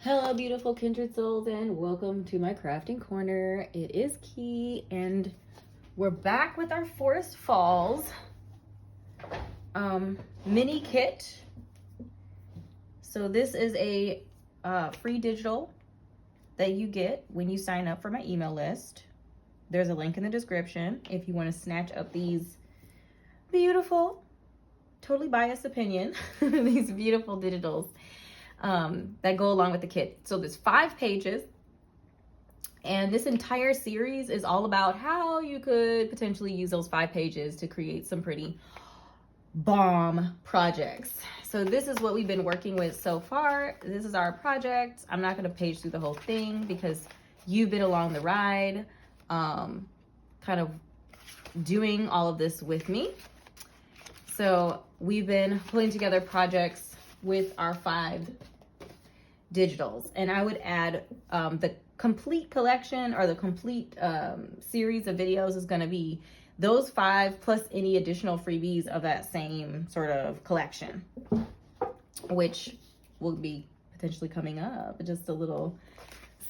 Hello, beautiful kindred souls, and welcome to my crafting corner. It is Key, and we're back with our Forest Falls mini kit. So this is a free digital that you get when you sign up for my email list. There's a link in the description if you want to snatch up these beautiful, totally biased opinion, these beautiful digitals that go along with the kit. So there's 5 pages, and this entire series is all about how you could potentially use those 5 pages to create some pretty bomb projects. So this is what we've been working with so far. This is our project. I'm not going to page through the whole thing because you've been along the ride, kind of doing all of this with me. So we've been pulling together projects with our 5 digitals, and I would add the complete collection, or the complete series of videos is going to be those 5 plus any additional freebies of that same sort of collection, which will be potentially coming up. Just a little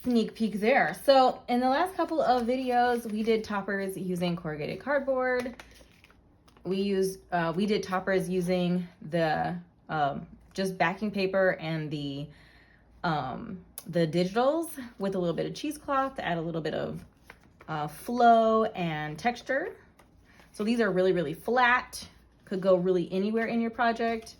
sneak peek there. So in the last couple of videos, we did toppers using corrugated cardboard. We did toppers using the just backing paper and the digitals with a little bit of cheesecloth to add a little bit of flow and texture. So these are really, really flat, could go really anywhere in your project.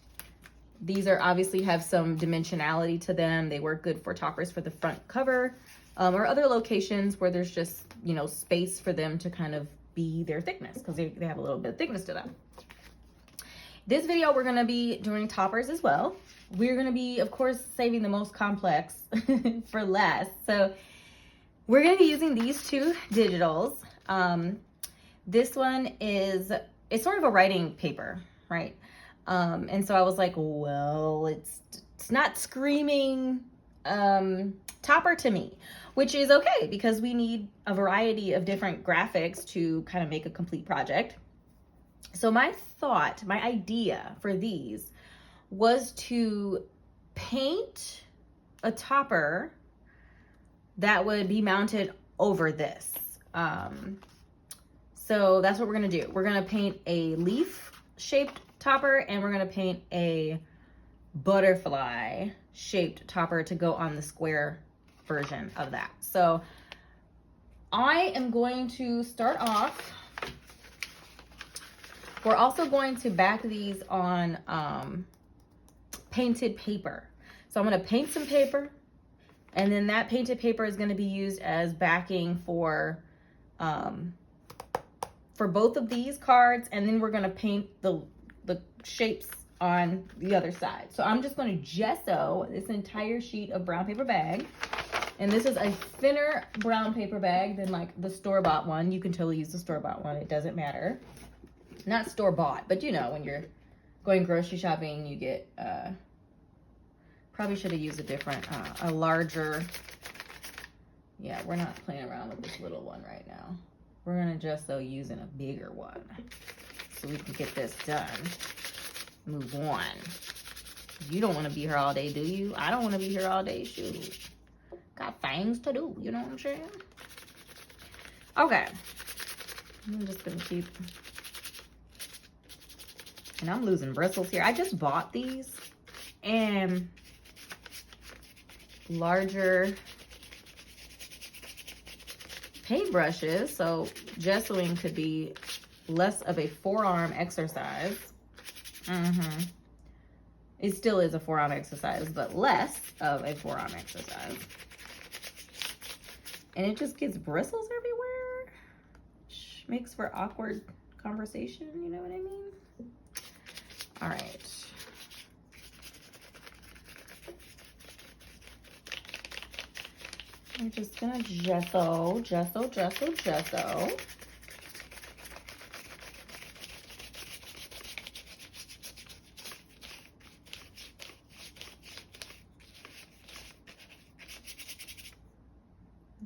These are obviously have some dimensionality to them. They work good for toppers for the front cover, or other locations where there's just, you know, space for them to kind of be their thickness, because they have a little bit of thickness to them. This video, we're going to be doing toppers as well. We're going to be, of course, saving the most complex for last. So we're going to be using these 2 digitals. This one it's sort of a writing paper, right? And so I was like, well, it's not screaming topper to me, which is okay because we need a variety of different graphics to kind of make a complete project. So my idea for these was to paint a topper that would be mounted over this. So that's what we're gonna do. We're gonna paint a leaf shaped topper, and we're gonna paint a butterfly shaped topper to go on the square version of that. So I am going to start off. We're also going to back these on painted paper. So I'm going to paint some paper, and then that painted paper is going to be used as backing for both of these cards, and then we're going to paint the shapes on the other side. So I'm just going to gesso this entire sheet of brown paper bag. And this is a thinner brown paper bag than like the store-bought one. You can totally use the store-bought one. It doesn't matter. Not store-bought, but you know, when you're going grocery shopping, you get, probably should have used a different, a larger, yeah, we're not playing around with this little one right now. We're going to gesso using a bigger one so we can get this done. Move on. You don't want to be here all day, do you? I don't want to be here all day, shoot. Got things to do, you know what I'm saying? Okay. I'm just going to keep... And I'm losing bristles here. I just bought these, and larger paintbrushes, so gessoing could be less of a forearm exercise. It still is a forearm exercise, but less of a forearm exercise. And it just gets bristles everywhere, which makes for awkward conversation, you know what I mean? All right. I'm just gonna gesso. A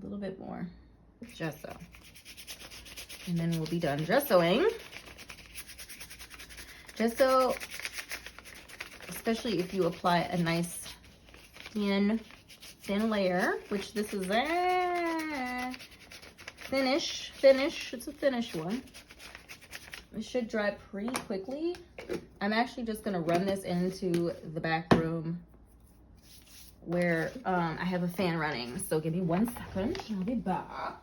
little bit more gesso. And then we'll be done gessoing. Gesso, especially if you apply a nice thin thin layer, which this is a finish. It's a finish one. It should dry pretty quickly. I'm actually just gonna run this into the back room where I have a fan running. So give me 1 second, I'll be back.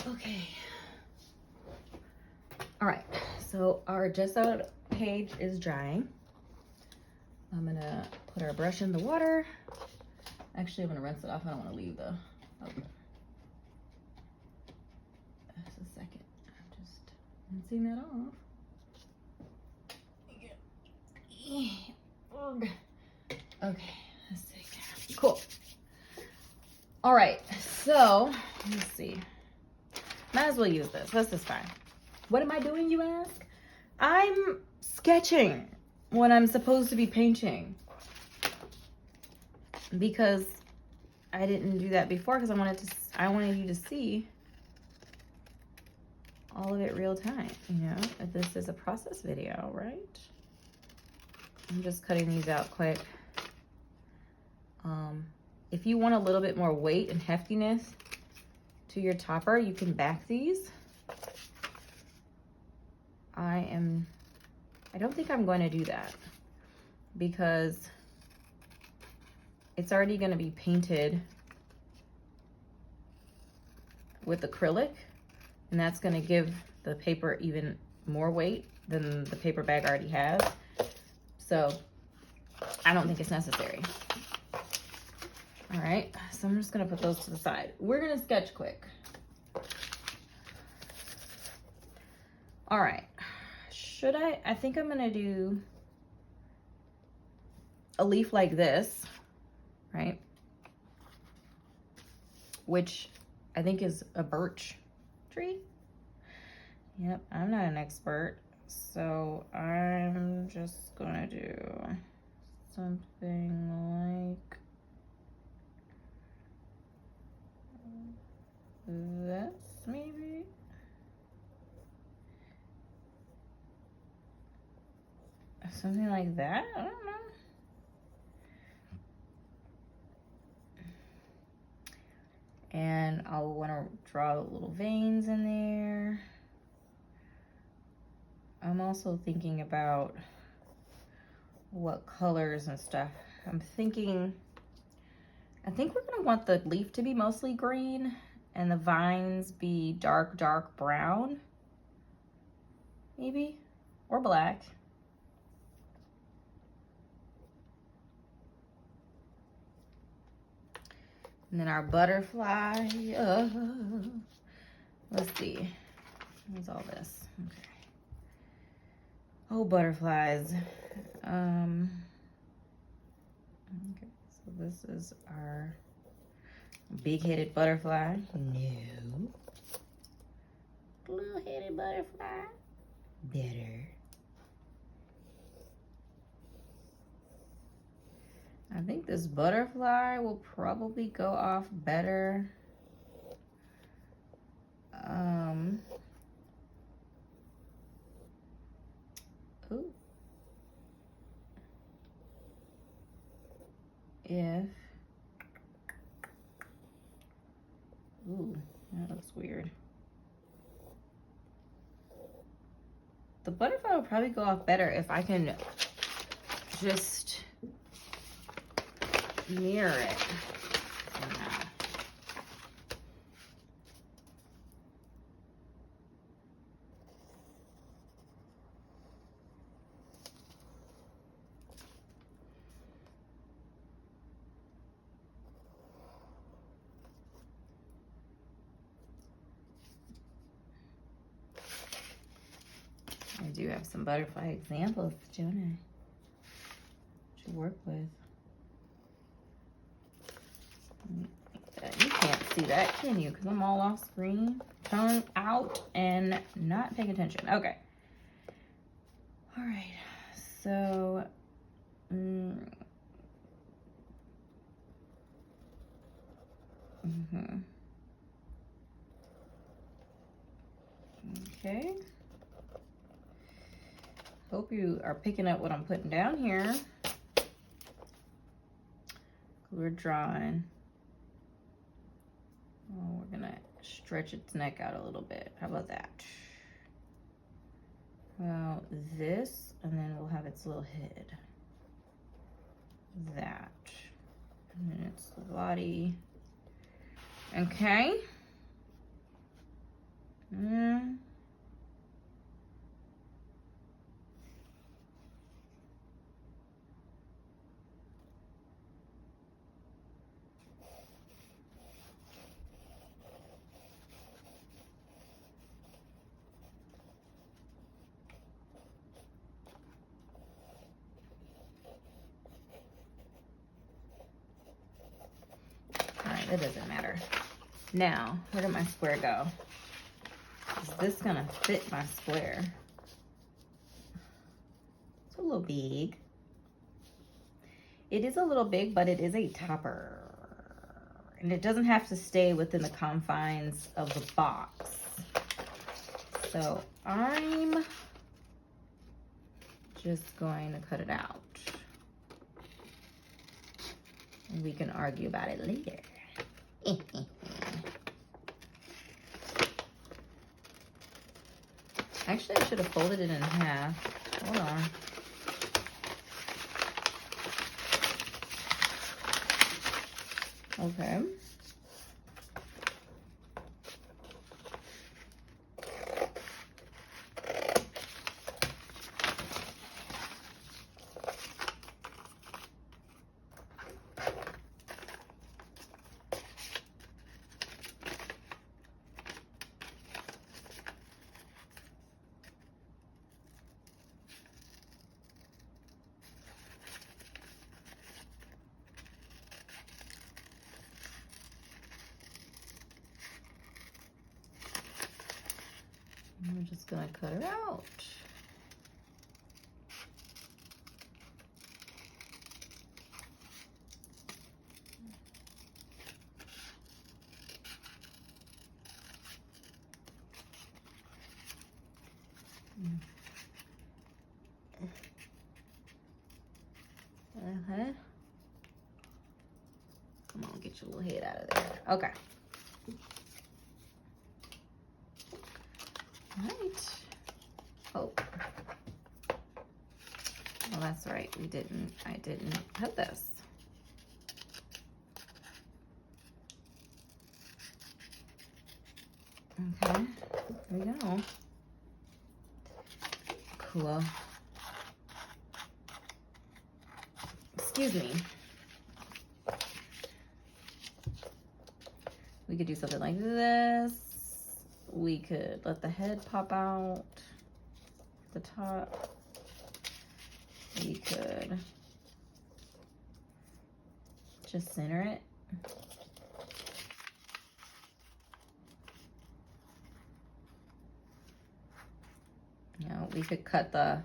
Okay. All right, so our just out page is drying. I'm gonna put our brush in the water. Actually, I'm gonna rinse it off. I don't wanna leave the, just a second. I'm just rinsing that off. Okay, let's see. Cool. All right, so let's see. Might as well use this. This is fine. What am I doing, you ask? I'm sketching when I'm supposed to be painting. Because I didn't do that before because I wanted you to see all of it real time, you know? This is a process video, right? I'm just cutting these out quick. If you want a little bit more weight and heftiness to your topper, you can back these. I don't think I'm going to do that because it's already going to be painted with acrylic, and that's going to give the paper even more weight than the paper bag already has. So I don't think it's necessary. All right, so I'm just gonna put those to the side. We're gonna sketch quick. All right, I think I'm gonna do a leaf like this, right? Which I think is a birch tree. Yep, I'm not an expert, so I'm just gonna do something like this, maybe. Something like that, I don't know. And I'll want to draw little veins in there. I'm also thinking about what colors and stuff. I think we're gonna want the leaf to be mostly green and the vines be dark brown, maybe, or black. And then our butterfly, let's see, what's all this? Okay. Oh, butterflies. Okay, so this is our big-headed butterfly. No. Little-headed butterfly. Better. I think this butterfly will probably go off better. Ooh. Ooh, that looks weird. The butterfly will probably go off better if I can just mirror it. I do have some butterfly examples, don't I? To work with. You can't see that, can you? Because I'm all off screen. tongue out and not paying attention. Okay. All right. So, okay. Hope you are picking up what I'm putting down here. We're drawing. Oh, we're gonna stretch its neck out a little bit. How about that? Well, this, and then we'll have its little head. That. And then its body. Okay. It doesn't matter. Now, where did my square go? Is this gonna fit my square? It's a little big. It is a little big, but it is a topper. And it doesn't have to stay within the confines of the box. So I'm just going to cut it out. And we can argue about it later. Actually, I should have folded it in half. Hold on. Okay. I'm just gonna cut her out. Come on, get your little head out of there. Okay. All right. Oh. Well, that's right. I didn't cut this. Okay. There we go. Cool. Excuse me. We could do something like this. We could let the head pop out the top. We could just center it. You know, we could cut the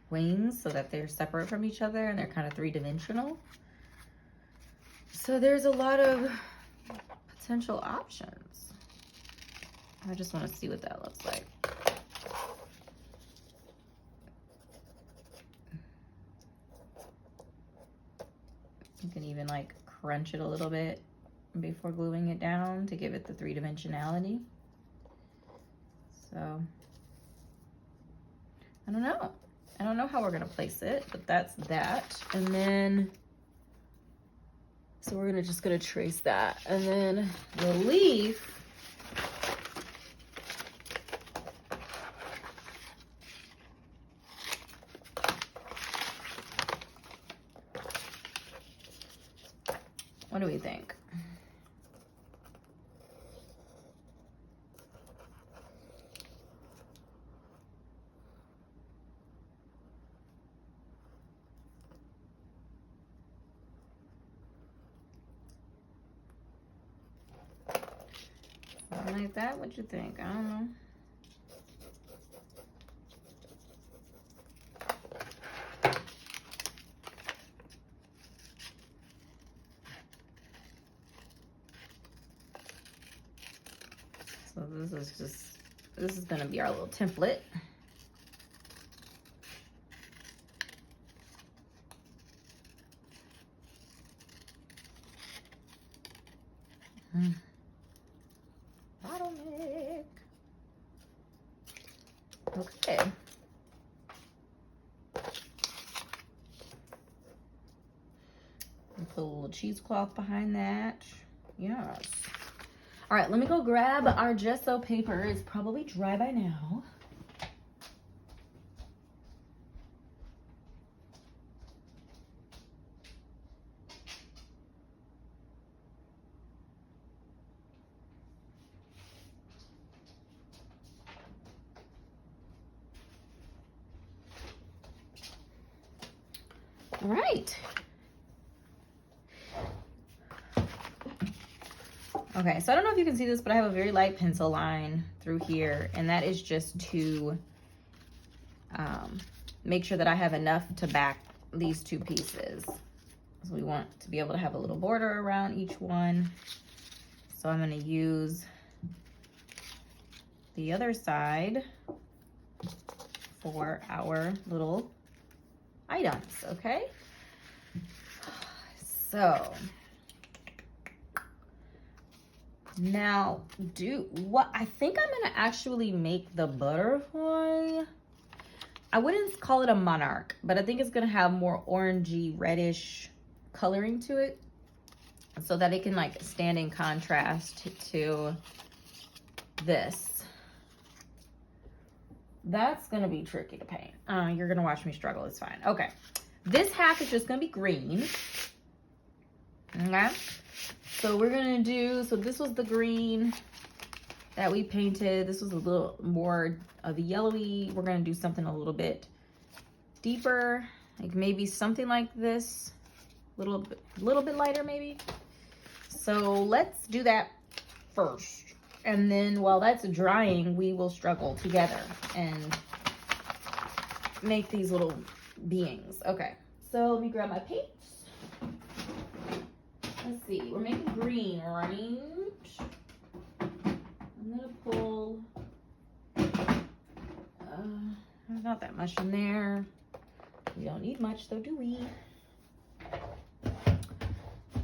wings so that they're separate from each other and they're kind of three-dimensional. So there's a lot of potential options. I just want to see what that looks like. You can even like crunch it a little bit before gluing it down to give it the three-dimensionality. So I don't know. I don't know how we're gonna place it, but that's that. And then, so we're just gonna trace that. And then the leaf, what do we think? like that? What you think? I don't know. So this is gonna be our little template. Bottleneck. Okay. Put a little cheesecloth behind that. Yes. All right, let me go grab our gesso paper. It's probably dry by now. All right. Okay, so I don't know if you can see this, but I have a very light pencil line through here, and that is just to make sure that I have enough to back these two pieces. So we want to be able to have a little border around each one. So I'm going to use the other side for our little items, okay? So now I think I'm gonna actually make the butterfly. I wouldn't call it a monarch, but I think it's gonna have more orangey reddish coloring to it so that it can like stand in contrast to this. That's gonna be tricky to paint. You're gonna watch me struggle, it's fine. Okay, this half is just gonna be green. Okay, so we're gonna do, so this was the green that we painted. This was a little more of a yellowy. We're gonna do something a little bit deeper, like maybe something like this, little bit lighter maybe. So let's do that first. And then while that's drying, we will struggle together and make these little beings. Okay, so let me grab my paints. Let's see, we're making green, right? I'm gonna pull, there's not that much in there. We don't need much though, do we?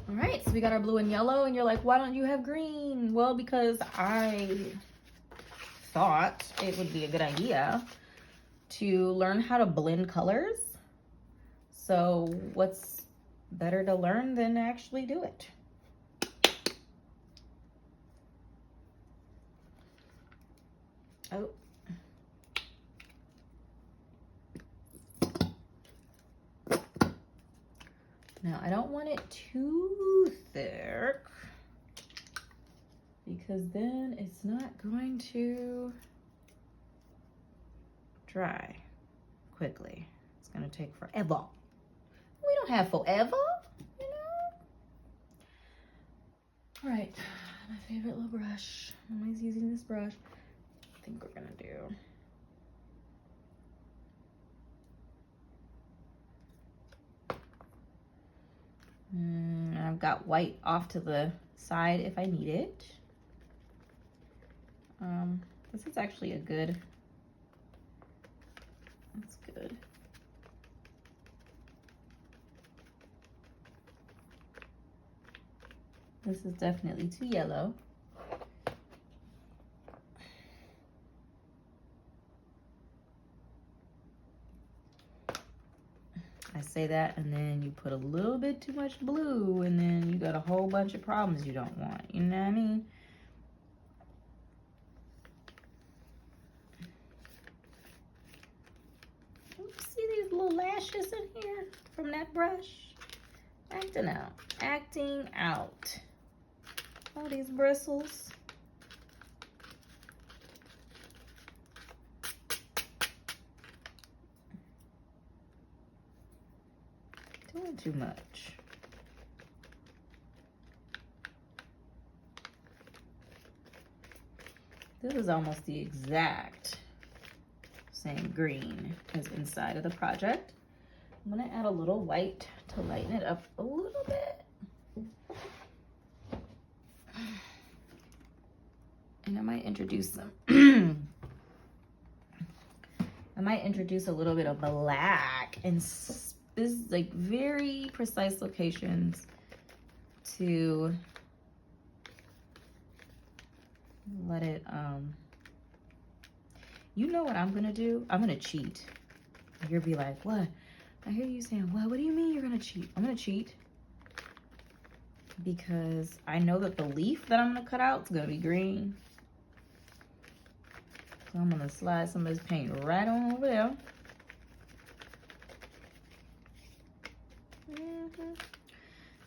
All right, so we got our blue and yellow, and you're like, why don't you have green? Well, because I thought it would be a good idea to learn how to blend colors. So what's better to learn than actually do it? Oh. Now, I don't want it too thick because then it's not going to dry quickly. It's going to take forever. We don't have forever, you know? All right, my favorite little brush. I'm always using this brush. I think we're going to do. I've got white off to the side if I need it. This is actually a good, that's good. This is definitely too yellow. I say that, and then you put a little bit too much blue, and then you got a whole bunch of problems you don't want. You know what I mean? Oops, see these little lashes in here from that brush? Acting out. Acting out. All these bristles. Doing too much. This is almost the exact same green as inside of the project. I'm gonna add a little white to lighten it up a little bit. And I might introduce some, I might introduce a little bit of black and this is like very precise locations to let it, you know what I'm gonna do? I'm gonna cheat. You'll be like, what? I hear you saying, what do you mean you're gonna cheat? I'm gonna cheat because I know that the leaf that I'm gonna cut out is gonna be green. So I'm gonna slide some of this paint right on over there.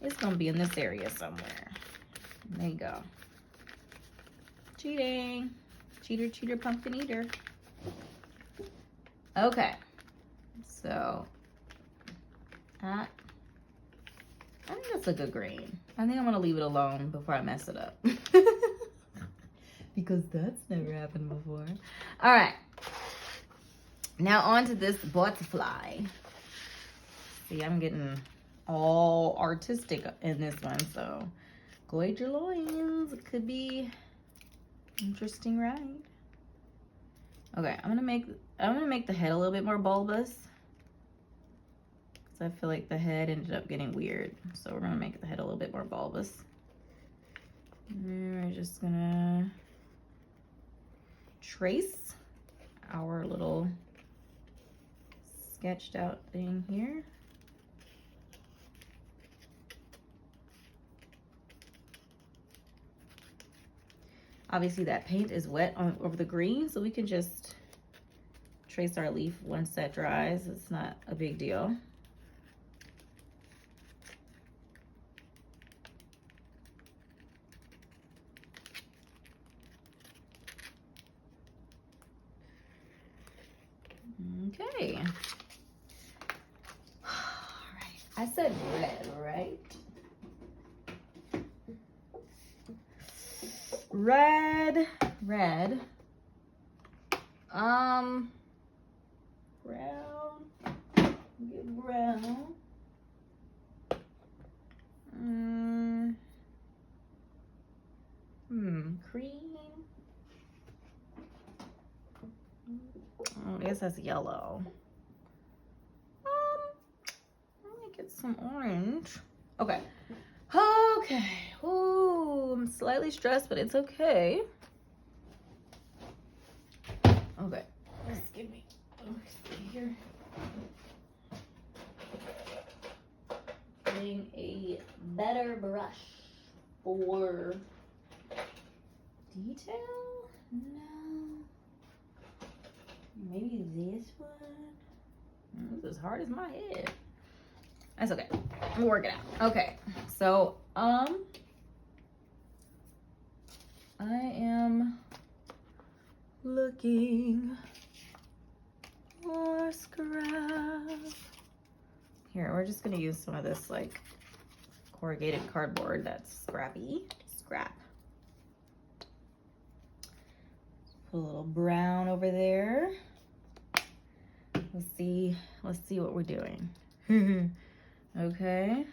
It's gonna be in this area somewhere. There you go. Cheating. Cheater, cheater, pumpkin eater. Okay. So, I think that's a good green. I think I'm gonna leave it alone before I mess it up. Because that's never happened before. All right. Now on to this butterfly. See, I'm getting all artistic in this one, so guide your loins. It could be interesting, right? Okay, I'm gonna make the head a little bit more bulbous. So I feel like the head ended up getting weird. So we're gonna make the head a little bit more bulbous. And we're just gonna trace our little sketched out thing here. Obviously that paint is wet over the green, so we can just trace our leaf once that dries. It's not a big deal. Okay. All right. I said red, right? Red. Brown. Get brown. Cream. I guess that's yellow. Let me get some orange. Okay. Okay. Ooh, I'm slightly stressed, but it's okay. Okay. Just give me here. Getting a better brush for detail. No. Maybe this one. This is hard as my head. That's okay. We'll work it out. Okay. So, I am looking for scrap. Here, we're just gonna use some of this like corrugated cardboard that's scrappy. Scrap. Put a little brown over there. Let's see what we're doing. Okay.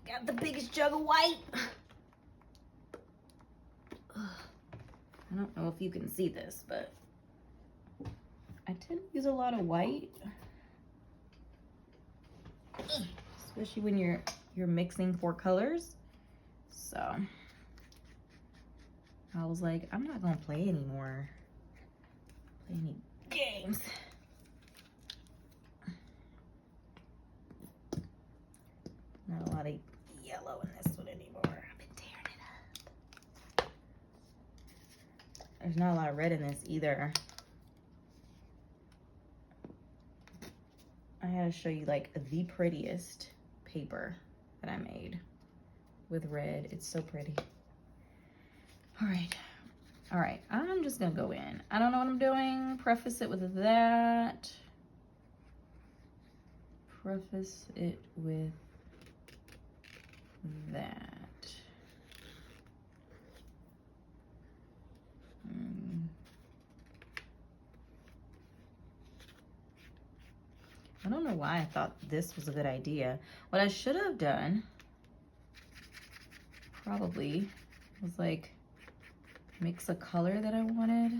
Got the biggest jug of white. I don't know if you can see this, but I tend to use a lot of white, especially when you're mixing 4 colors. So I was like, I'm not gonna play anymore. Play any games. Not a lot of yellow in this one anymore. There's not a lot of red in this either. I had to show you like the prettiest paper that I made with red. It's so pretty. All right, I'm just gonna go in. I don't know what I'm doing. Preface it with that. Preface it with that. I don't know why I thought this was a good idea. What I should have done probably was like mix a color that I wanted.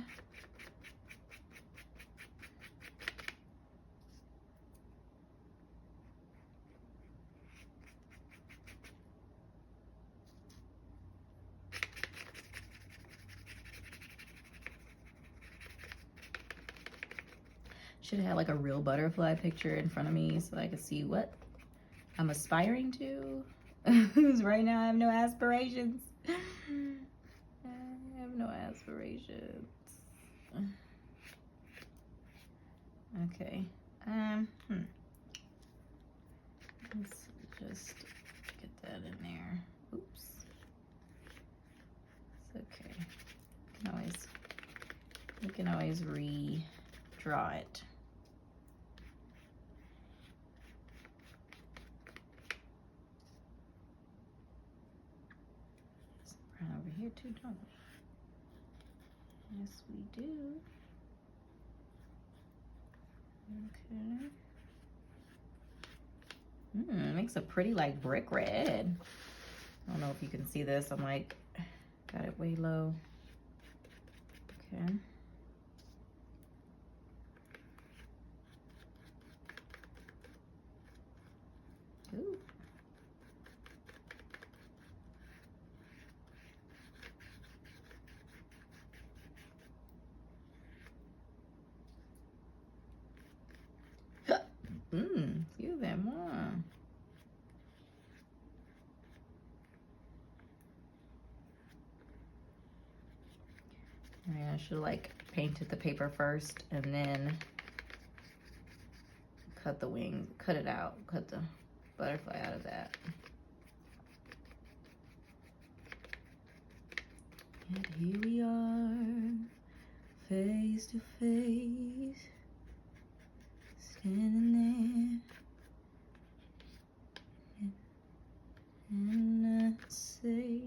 Should have had like a real butterfly picture in front of me so I could see what I'm aspiring to. Because right now I have no aspirations. I have no aspirations. Okay. Let's just get that in there. Oops. It's okay. We can always redraw it. Over here too, don't we? Yes, we do. Okay. Makes a pretty like brick red. I don't know if you can see this. I'm like, got it way low. Okay. Ooh. Excusez-moi. I should like painted the paper first and then cut the wing, cut it out, cut the butterfly out of that. And here we are, face to face, standing there, and I say,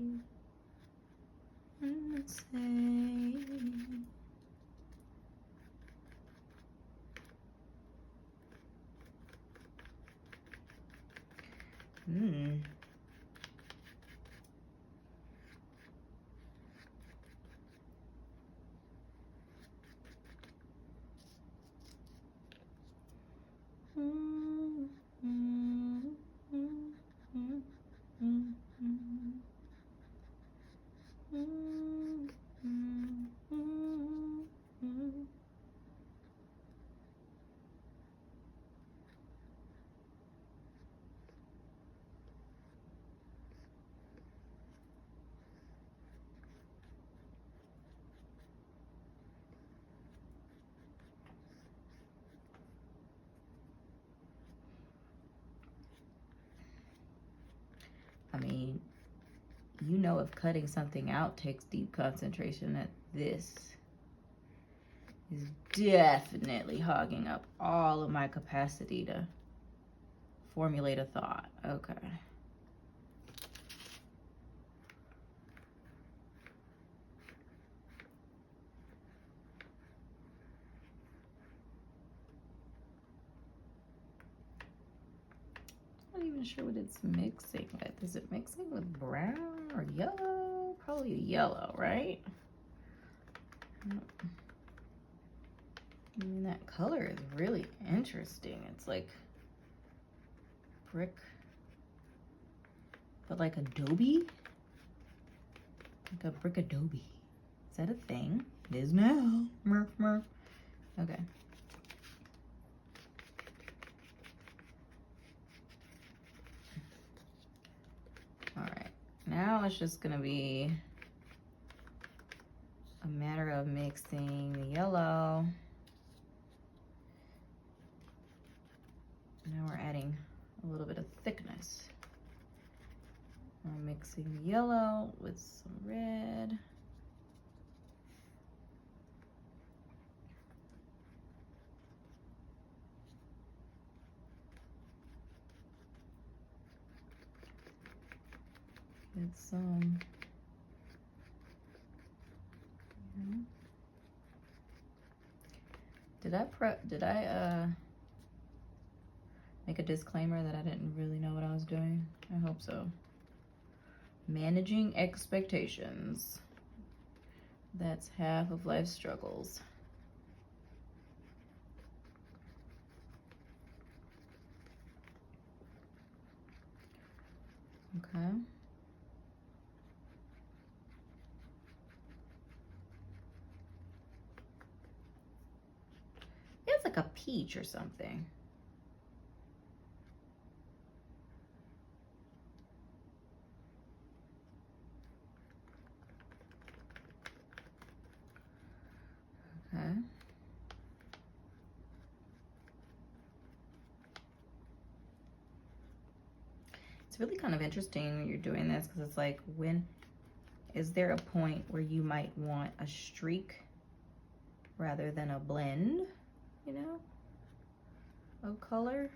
I mean, you know, if cutting something out takes deep concentration, that this is definitely hogging up all of my capacity to formulate a thought. Okay. I'm not even sure what it's mixing with. Is it mixing with brown or yellow? Probably yellow, right? I mean, that color is really interesting. It's like brick, but like adobe, like a brick adobe. Is that a thing? It is now. Murph, murph. Okay. All right, now it's just gonna be a matter of mixing the yellow. Now we're adding a little bit of thickness. I'm mixing the yellow with some red. Get some. Did I make a disclaimer that I didn't really know what I was doing? I hope so. Managing expectations. That's half of life's struggles. Okay. It's like a peach or something. Okay. It's really kind of interesting when you're doing this, because it's like, when is there a point where you might want a streak rather than a blend, you know, of color?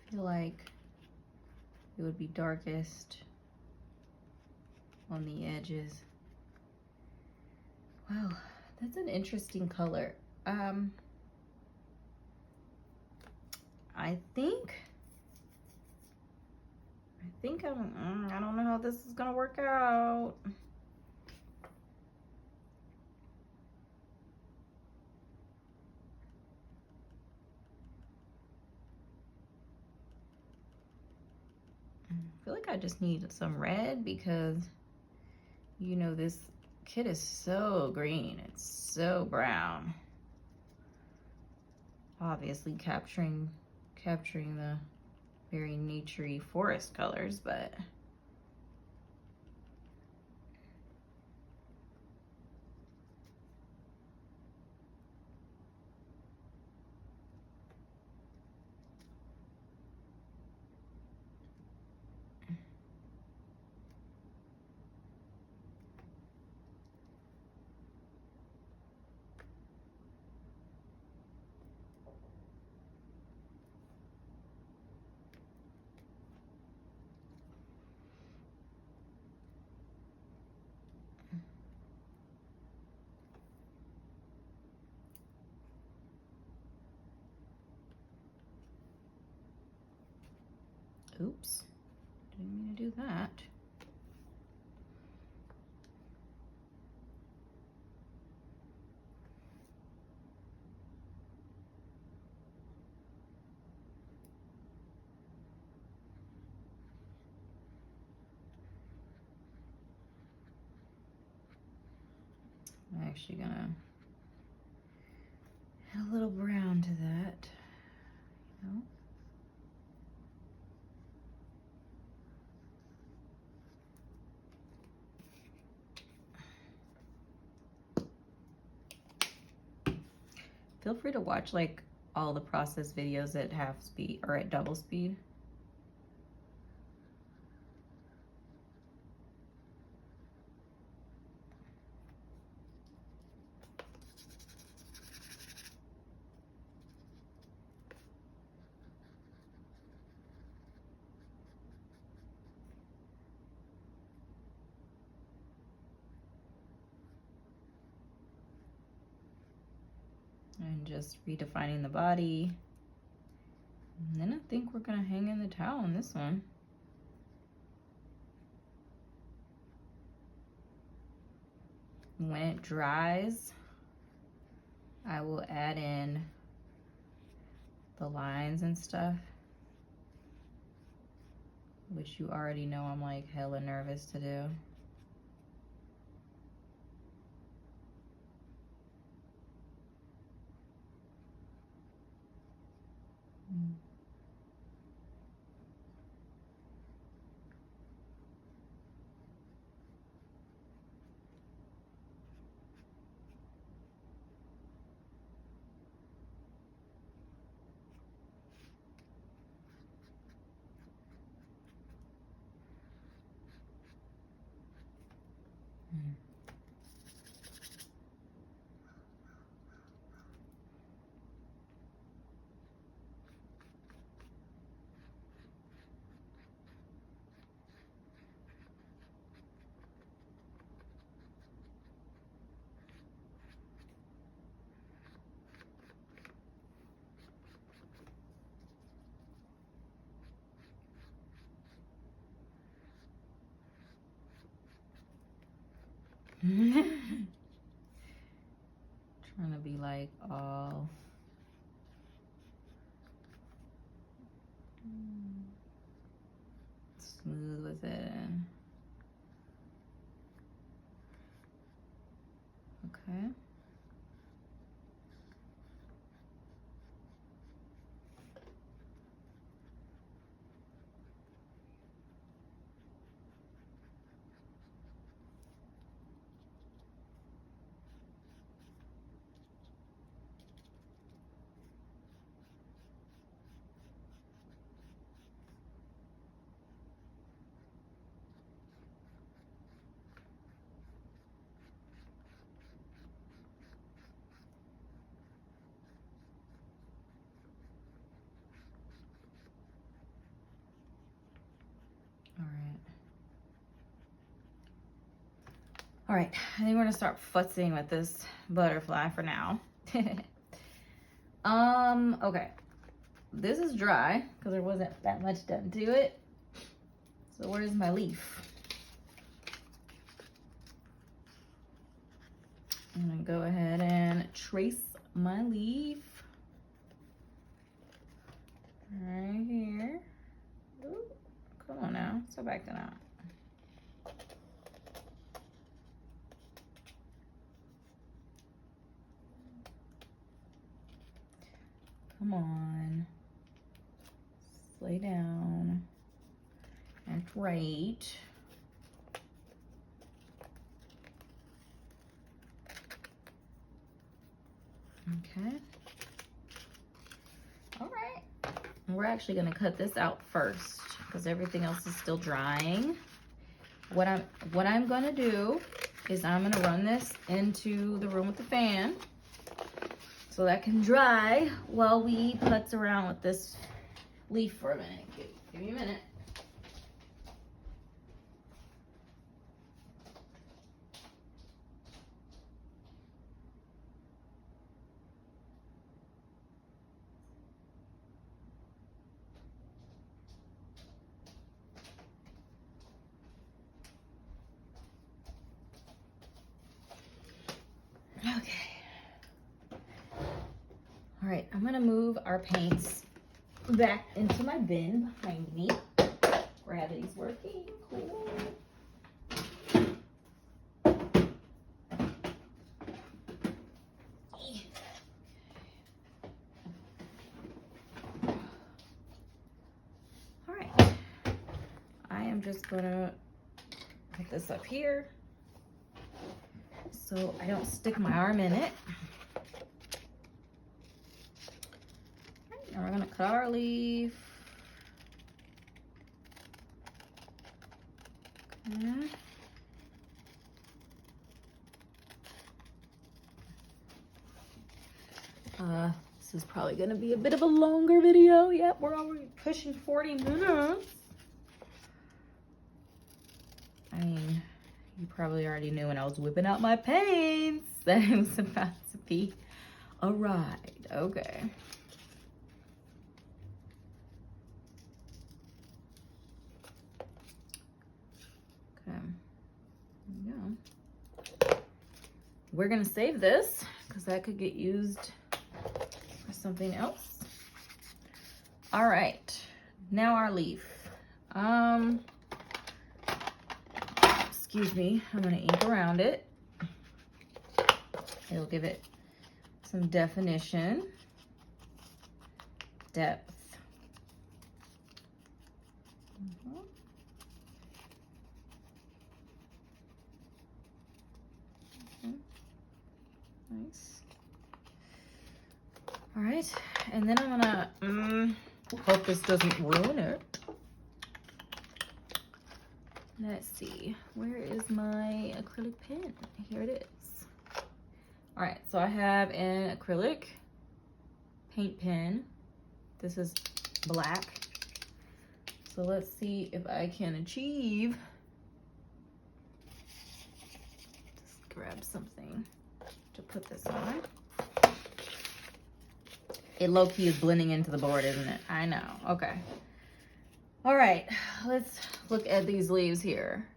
I feel like it would be darkest on the edges. Wow, that's an interesting color. I think I don't know how this is gonna work out. I feel like I just need some red, because you know this kit is so green, it's so brown. Obviously capturing the very naturey forest colors, but oops, didn't mean to do that. I'm actually gonna add a little brown to that, you know? Feel free to watch like all the process videos at half speed or at double speed. And just redefining the body. And then I think we're gonna hang in the towel on this one. When it dries, I will add in the lines and stuff, which you already know I'm like hella nervous to do. Trying to be like all smooth with it. Okay. All right, I think we're gonna start futzing with this butterfly for now. Okay. This is dry because there wasn't that much done to it. So where's my leaf? I'm gonna go ahead and trace my leaf right here. Ooh, come on now, so back that out. Come on. Lay down. Act right. Okay. All right. We're actually gonna cut this out first because everything else is still drying. What I'm gonna do is I'm gonna run this into the room with the fan so that can dry while we putz around with this leaf for a minute. Give me a minute. Okay. All right, I'm gonna move our paints back into my bin behind me. Gravity's working, cool. All right, I am just gonna put this up here so I don't stick my arm in it. Now we're gonna cut our leaf. Okay. This is probably gonna be a bit of a longer video. Yep, we're already pushing 40 minutes. I mean, you probably already knew when I was whipping out my paints that it was about to be a ride. Okay. Okay. There we go. We're gonna save this because that could get used for something else. All right, now our leaf. Excuse me, I'm gonna ink around it. It'll give it some definition, depth. Nice. All right, and then I'm gonna hope this doesn't ruin it. Let's see, where is my acrylic pen? Here it is. All right, so I have an acrylic paint pen. This is black. So let's see if I can achieve. Just grab something to put this on. It low-key is blending into the board, isn't it? I know, okay. All right, let's look at these leaves here.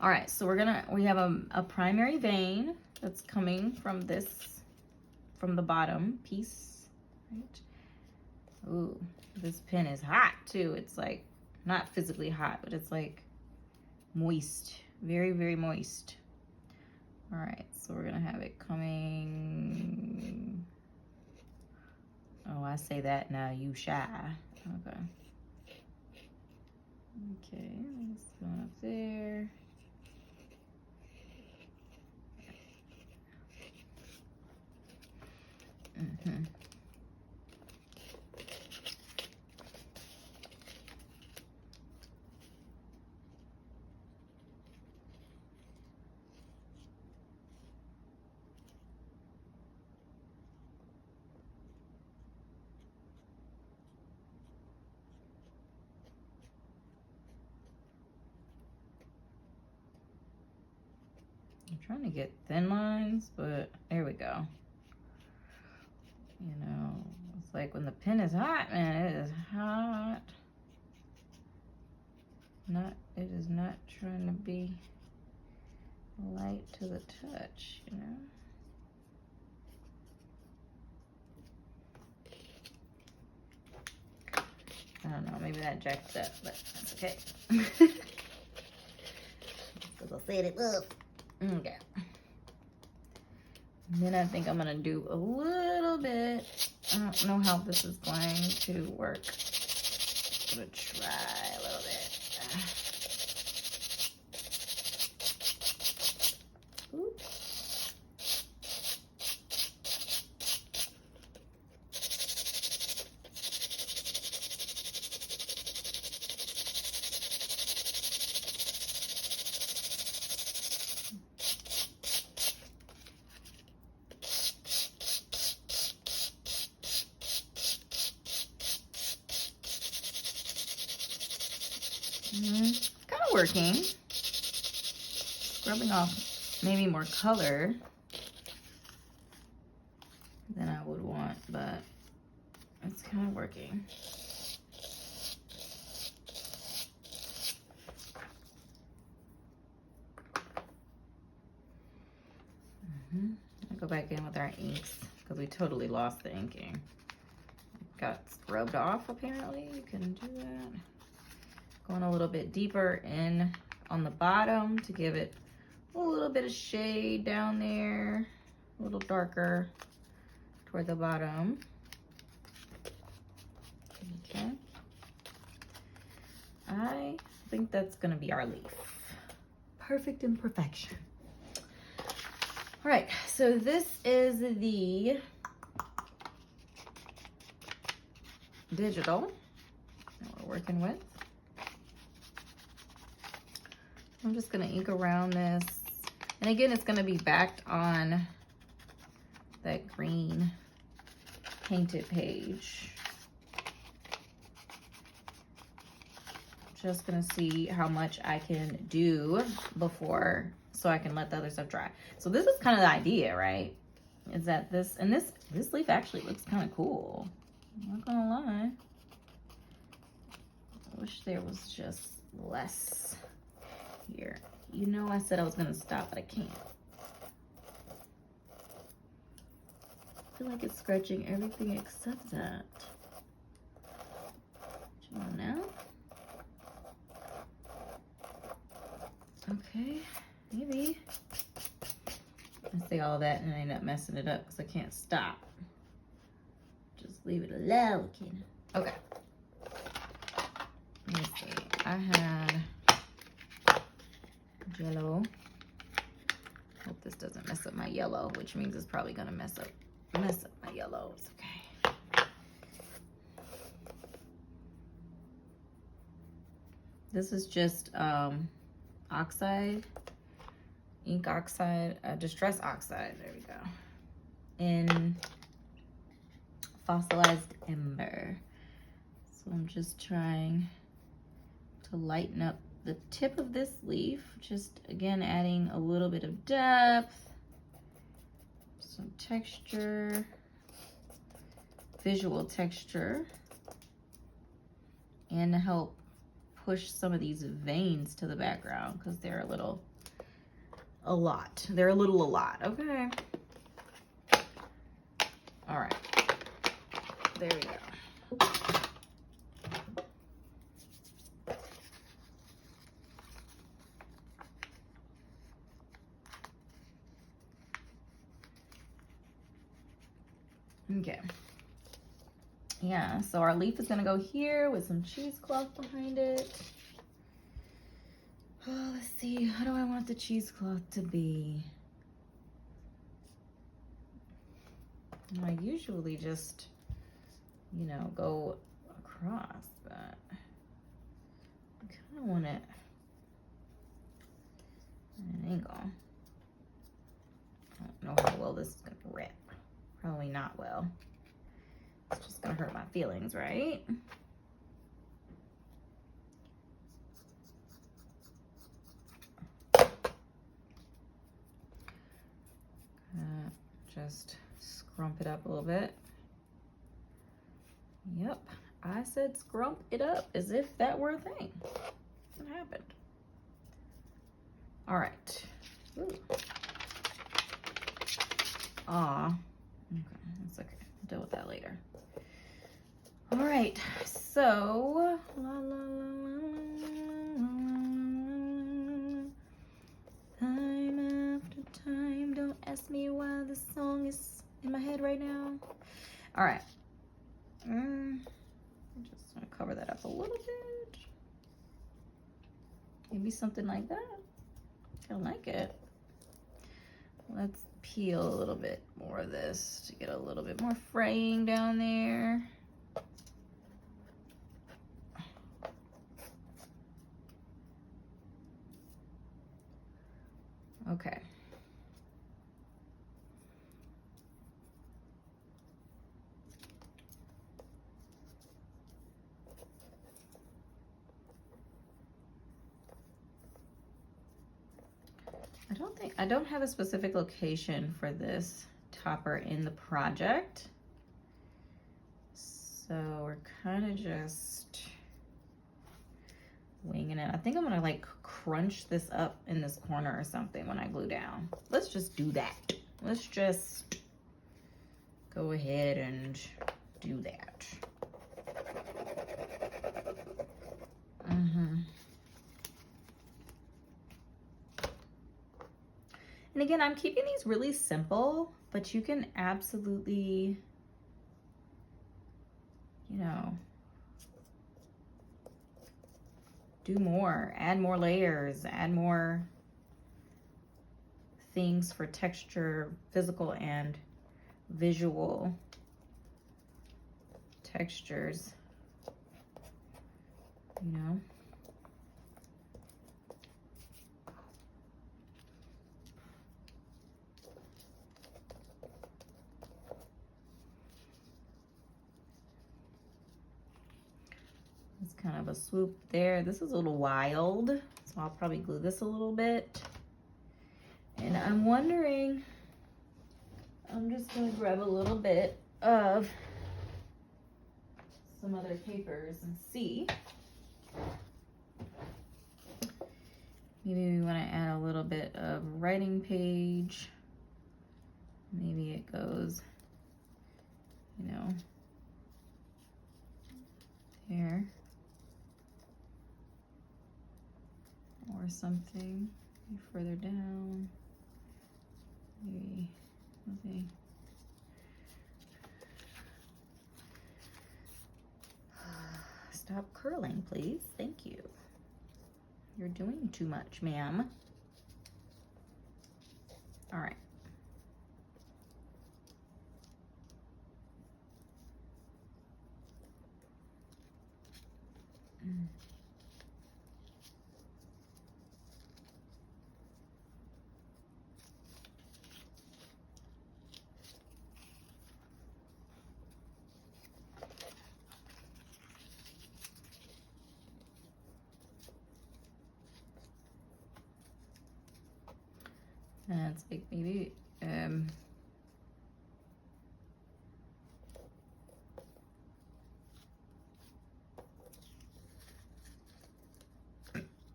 All right, so we have a primary vein that's coming from the bottom piece, right? Ooh, this pen is hot too. It's like, not physically hot, but it's like moist, very, very moist. All right, so we're gonna have it coming. Oh, I say that now, you shy. Okay. Okay, it's going up there. Mm-hmm. I'm trying to get thin lines, but there we go. You know, it's like when the pen is hot, man, it is hot. It is not trying to be light to the touch, you know. I don't know, maybe that jacked up, but that's okay. Because I set it up. Okay. And then I think I'm gonna do a little bit. I don't know how this is going to work. I'm gonna try a little bit. Oops. Kind of working. Rubbing off maybe more color than I would want, but it's kind of working. I'll go back in with our inks because we totally lost the inking. It got rubbed off apparently. You can do that. Going a little bit deeper in on the bottom to give it a little bit of shade down there, a little darker toward the bottom. Okay. I think that's gonna be our leaf. Perfect imperfection. All right, so this is the digital that we're working with. I'm just gonna ink around this. And again, it's gonna be backed on that green painted page. Just gonna see how much I can do before, so I can let the other stuff dry. So this is kind of the idea, right? Is that this leaf actually looks kind of cool. I'm not gonna lie. I wish there was just less here. You know, I said I was gonna stop, but I can't. I feel like it's scratching everything except that. Come on now. Okay, maybe. I say all that and I end up messing it up because I can't stop. Just leave it alone, kid. Okay. Let me see. I had yellow. Hope this doesn't mess up my yellow, which means it's probably gonna mess up my yellows. Okay. This is just oxide, ink oxide, distress oxide, there we go, in fossilized ember. So I'm just trying to lighten up the tip of this leaf, just again adding a little bit of depth, some texture, visual texture, and to help push some of these veins to the background because they're a little a lot. Okay. All right. There we go. Okay. Yeah, so our leaf is gonna go here with some cheesecloth behind it. Oh, let's see, how do I want the cheesecloth to be? I usually just, you know, go across, but I kind of want it at an angle. I don't know how well this is gonna rip. Probably not well. It's just gonna hurt my feelings, right? Just scrump it up a little bit. Yep, I said scrump it up as if that were a thing. What happened? All right. Ooh. Aw. Okay, that's okay. I'll deal with that later. All right, so time after time. Don't ask me why this song is in my head right now. All right. I'm just gonna cover that up a little bit. Maybe something like that. I like it. Let's peel a little bit more of this to get a little bit more fraying down there. Okay. I don't have a specific location for this topper in the project. So we're kind of just winging it. I think I'm gonna like crunch this up in this corner or something when I glue down. Let's just do that. Let's just go ahead and do that. And again, I'm keeping these really simple, but you can absolutely, you know, do more, add more layers, add more things for texture, physical and visual textures, you know. It's kind of a swoop there. This is a little wild, so I'll probably glue this a little bit. And I'm wondering, I'm just gonna grab a little bit of some other papers and see. Maybe we wanna add a little bit of writing page. Maybe it goes, you know, here. Or something further down. Maybe something. Stop curling, please. Thank you. You're doing too much, ma'am. All right. it's like maybe,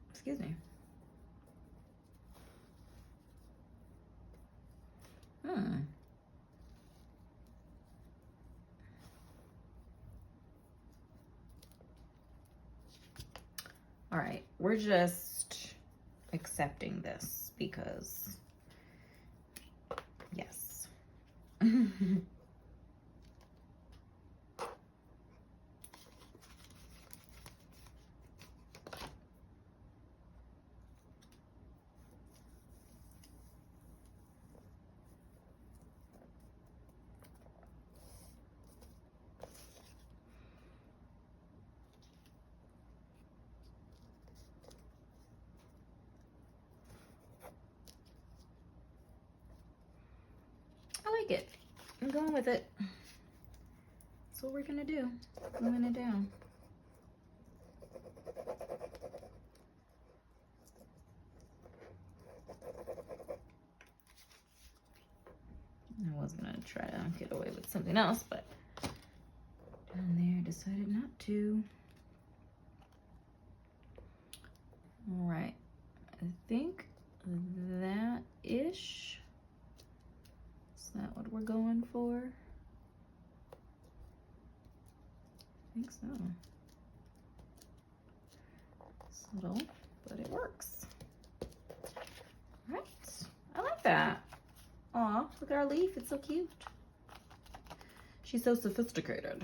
excuse me. All right, we're just accepting this because, yes. I like it. I'm going with it. That's what we're gonna do. Moving it down. I was gonna try to get away with something else, but down there decided not to. All right, I think that-ish. Is that what we're going for? I think so. Subtle, but it works. All right, I like that. Aw, look at our leaf, it's so cute. She's so sophisticated.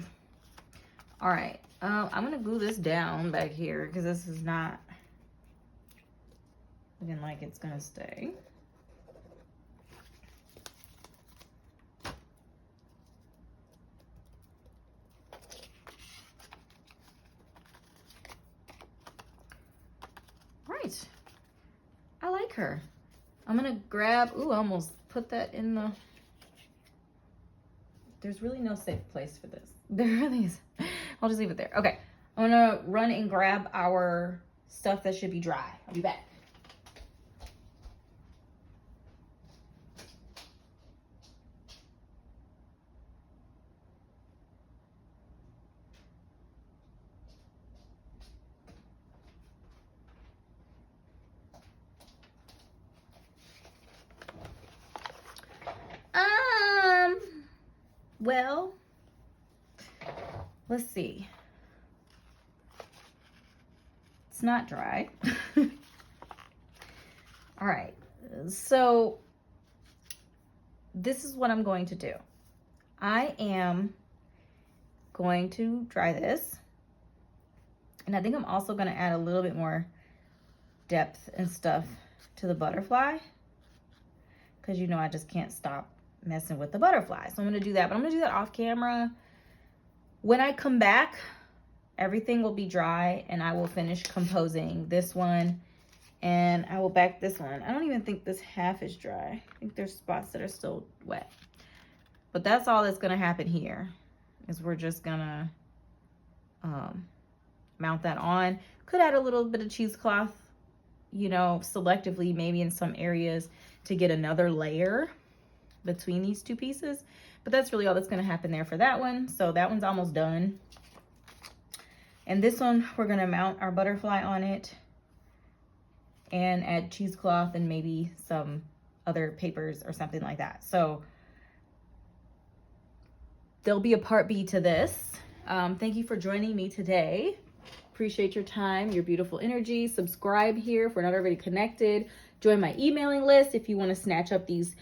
All right, I'm gonna glue this down back here because this is not looking like it's gonna stay. Right, I like her. I'm gonna grab, ooh, I almost put that in the, there's really no safe place for this. There really is. I'll just leave it there. Okay, I'm gonna run and grab our stuff that should be dry. I'll be back. Well, let's see. It's not dry. All right, so this is what I'm going to do. I am going to dry this, and I think I'm also going to add a little bit more depth and stuff to the butterfly, because you know I just can't stop messing with the butterfly. So I'm going to do that, but I'm going to do that off camera. When I come back, everything will be dry and I will finish composing this one and I will back this one. I don't even think this half is dry. I think there's spots that are still wet. But that's all that's going to happen here, is we're just going to mount that on. Could add a little bit of cheesecloth, you know, selectively, maybe in some areas to get another layer between these two pieces. But that's really all that's going to happen there for that one. So that one's almost done. And this one, we're going to mount our butterfly on it and add cheesecloth and maybe some other papers or something like that. So there'll be a part B to this. Thank you for joining me today. Appreciate your time, your beautiful energy. Subscribe here if we're not already connected. Join my emailing list if you want to snatch up these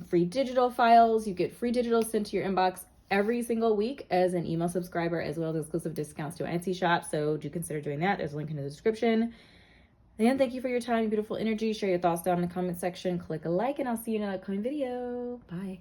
free digital files. You get free digital sent to your inbox every single week as an email subscriber, as well as exclusive discounts to our Etsy shop. So do consider doing that. There's a link in the description. Again, thank you for your time, beautiful energy. Share your thoughts down in the comment section. Click a like, and I'll see you in an upcoming video. Bye.